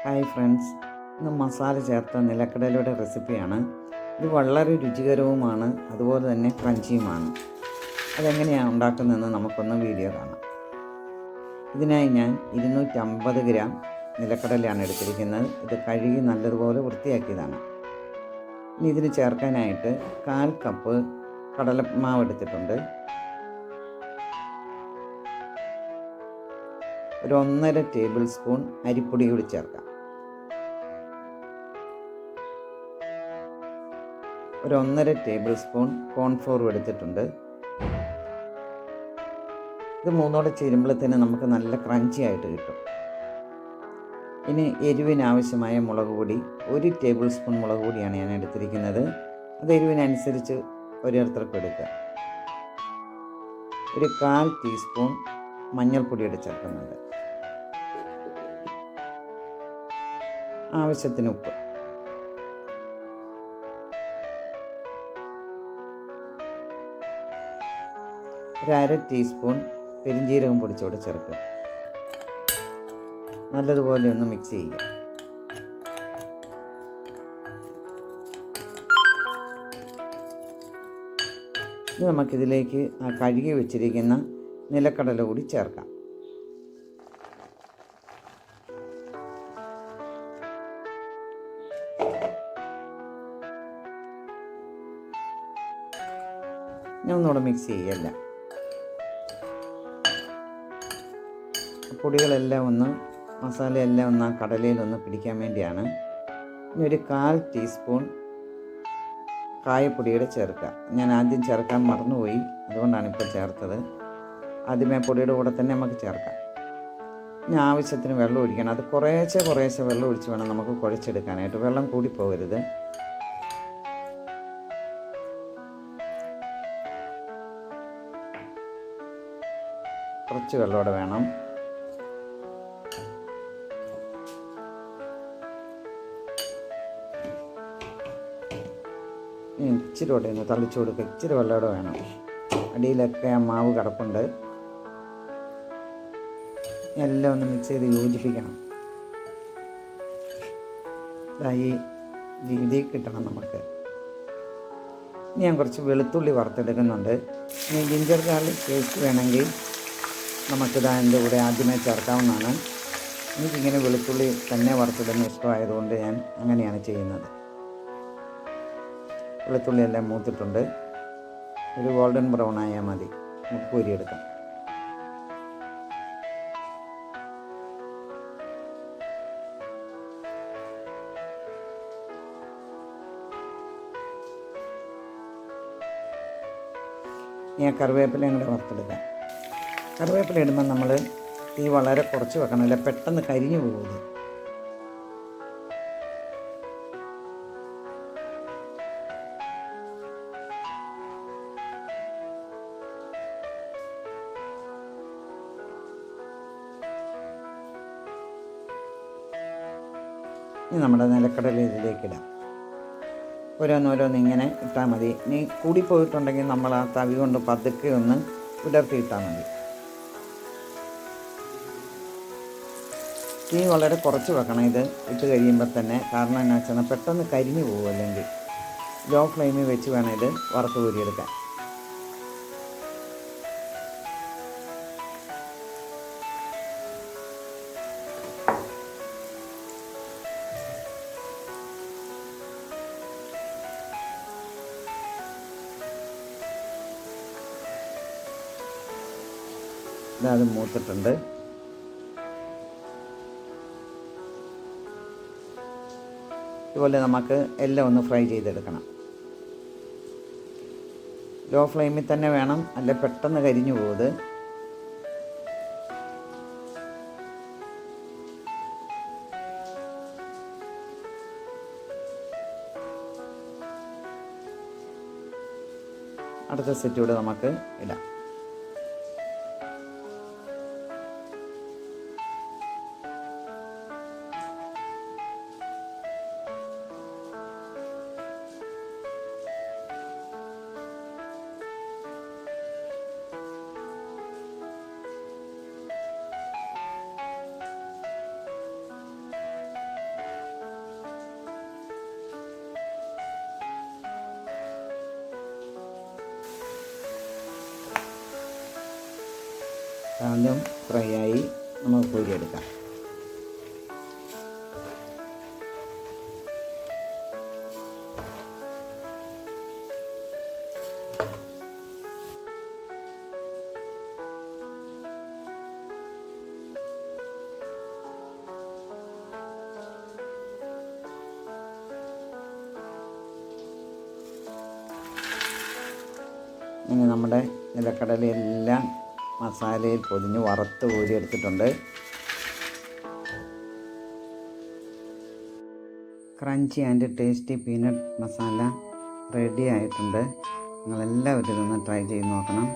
Hi friends, ഇന്ന് മസാല ചേർത്ത നിലക്കടലയുടെ റെസിപ്പിയാണ്. ഇത് വളരെ രുചികരവുമാണ്, അതുപോലെ തന്നെ ക്രഞ്ചിയുമാണ്. അതെങ്ങനെയാണ് ഉണ്ടാക്കുന്നതെന്ന് നമുക്കൊന്ന് വീഡിയോ കാണാം. ഇതിനായി ഞാൻ 250 ഗ്രാം നിലക്കടലയാണ് എടുത്തിരിക്കുന്നത്. ഇത് കഴുകി നല്ലതുപോലെ വൃത്തിയാക്കിയതാണ്. ഇനി ഇതിന് ചേർക്കാനായിട്ട് 1/4 കപ്പ് കടലമാവ് എടുത്തിട്ടുണ്ട്. ഒരു 1.5 ടേബിൾ സ്പൂൺ അരിപ്പൊടി കൂടി ചേർക്കാം. ഒരു 1.5 ടേബിൾ സ്പൂൺ കോൺഫ്ലോർ എടുത്തിട്ടുണ്ട്. ഇത് മൂന്നോടെ ചേരുമ്പോഴത്തേന് നമുക്ക് നല്ല ക്രഞ്ചി ആയിട്ട് കിട്ടും. ഇനി എരിവിനാവശ്യമായ മുളക് പൊടി 1 ടേബിൾ സ്പൂൺ മുളക് പൊടിയാണ് ഞാൻ എടുത്തിരിക്കുന്നത്. അത് എരിവിനനുസരിച്ച് ഓരോരുത്തർക്കും എടുക്കുക. ഒരു 1/4 ടീസ്പൂൺ മഞ്ഞൾപ്പൊടി ചേർക്കുന്നുണ്ട്. ആവശ്യത്തിന് ഉപ്പ്. ഒരു 1/2 ടീസ്പൂൺ പെരിഞ്ജീരകം പൊടിച്ചോടെ ചേർക്കുക. നല്ലതുപോലെ ഒന്ന് മിക്സ് ചെയ്യുക. ഇനി നമുക്കിതിലേക്ക് ആ കഴുകി വെച്ചിരിക്കുന്ന നിലക്കടല കൂടി ചേർക്കാം. ഞാൻ ഒന്നുകൂടെ മിക്സ് ചെയ്യല്ല. പൊടികളെല്ലാം മസാലയെല്ലാം ഒന്ന് ആ കടലയിലൊന്ന് പിടിക്കാൻ വേണ്ടിയാണ്. ഇനി ഒരു 1/4 ടീസ്പൂൺ കായപ്പൊടിയുടെ ചേർക്കുക. ഞാൻ ആദ്യം ചേർക്കാൻ മറന്നുപോയി, അതുകൊണ്ടാണ് ഇപ്പോൾ ചേർത്തത്. ആദ്യമേ പൊടിയുടെ കൂടെ തന്നെ നമുക്ക് ചേർക്കാം. ഇനി ആവശ്യത്തിന് വെള്ളം ഒഴിക്കണം. അത് കുറേശ്ശെ വെള്ളം ഒഴിച്ച് വേണം നമുക്ക് കുഴച്ചെടുക്കാനായിട്ട്. വെള്ളം കൂടി പോകരുത്. കുറച്ച് വെള്ളമോടെ വേണം. ഇച്ചിരി കൂടെ ഒന്ന് തളിച്ചു കൊടുക്കുക. ഇച്ചിരി വെള്ളമോടെ വേണം. അടിയിലൊക്കെ ആ മാവ് കിടപ്പുണ്ട്. എല്ലാം ഒന്ന് മിക്സ് ചെയ്ത് യോജിപ്പിക്കണം. ഈ രീതിയിൽ കിട്ടണം നമുക്ക്. ഇനി ഞാൻ കുറച്ച് വെളുത്തുള്ളി വറുത്തെടുക്കുന്നുണ്ട്. ഇനി ജിഞ്ചർ ഗാർലിക് പേസ്റ്റ് വേണമെങ്കിൽ നമുക്കിത് അതിൻ്റെ കൂടെ ആദ്യമേ ചേർക്കാവുന്നതാണ്. എനിക്കിങ്ങനെ വെളുത്തുള്ളി തന്നെ വറുത്തിടുന്ന ഇഷ്ടമായതുകൊണ്ട് ഞാൻ അങ്ങനെയാണ് ചെയ്യുന്നത്. വെളുത്തുള്ളി എല്ലാം മൂത്തിട്ടുണ്ട്. ഒരു ഗോൾഡൻ ബ്രൗൺ ആയാൽ മതി. നമുക്ക് കോരിയെടുക്കാം. ഞാൻ കറിവേപ്പിലയും കൂടെ വറുത്തെടുക്കാം. കറിവേപ്പില ഇടുമ്പോൾ നമ്മൾ തീ വളരെ കുറച്ച് വെക്കണം, അല്ല പെട്ടെന്ന് കരിഞ്ഞു പോകുന്നത്. ഇനി നമ്മുടെ നിലക്കടല ഇതിലേക്കിടാം. ഓരോന്നോരോന്ന് ഇങ്ങനെ ഇട്ടാൽ മതി. ഇനി കൂടിപ്പോയിട്ടുണ്ടെങ്കിൽ നമ്മൾ ആ തവി കൊണ്ട് പതുക്കെ ഒന്ന് വിടർത്തിയിട്ടാൽ മതി. തീ വളരെ കുറച്ച് വെക്കണം ഇത് ഇട്ട് കഴിയുമ്പോൾ തന്നെ. കാരണം എന്നാ വെച്ചാൽ പെട്ടെന്ന് കരിഞ്ഞു പോകും. അല്ലെങ്കിൽ ലോ ഫ്ലെയിമിൽ വെച്ച് വേണം ഇത് വറുത്ത് കോരിയെടുക്കാൻ. അത് മൂത്തിട്ടുണ്ട്. ഇതുപോലെ നമുക്ക് എല്ലാം ഒന്ന് ഫ്രൈ ചെയ്തെടുക്കണം. ലോ ഫ്ലെയിമിൽ തന്നെ വേണം, അല്ല പെട്ടെന്ന് കരിഞ്ഞു പോകുന്നത്. അടുത്ത സെറ്റ് കൂടെ നമുക്ക് ഇടാം. അതും ഫ്രൈ ആയി നമുക്ക് കോരിയെടുക്കാം. ഇനി നമ്മുടെ നിലക്കടലയെല്ലാം മസാലയിൽ പൊതിഞ്ഞ് വറുത്ത് കോരിയെടുത്തിട്ടുണ്ട്. Crunchy and tasty peanut masala ready ആയിട്ടുണ്ട്. നിങ്ങളെല്ലാവരും ഇതൊന്ന് ട്രൈ ചെയ്ത് നോക്കണം.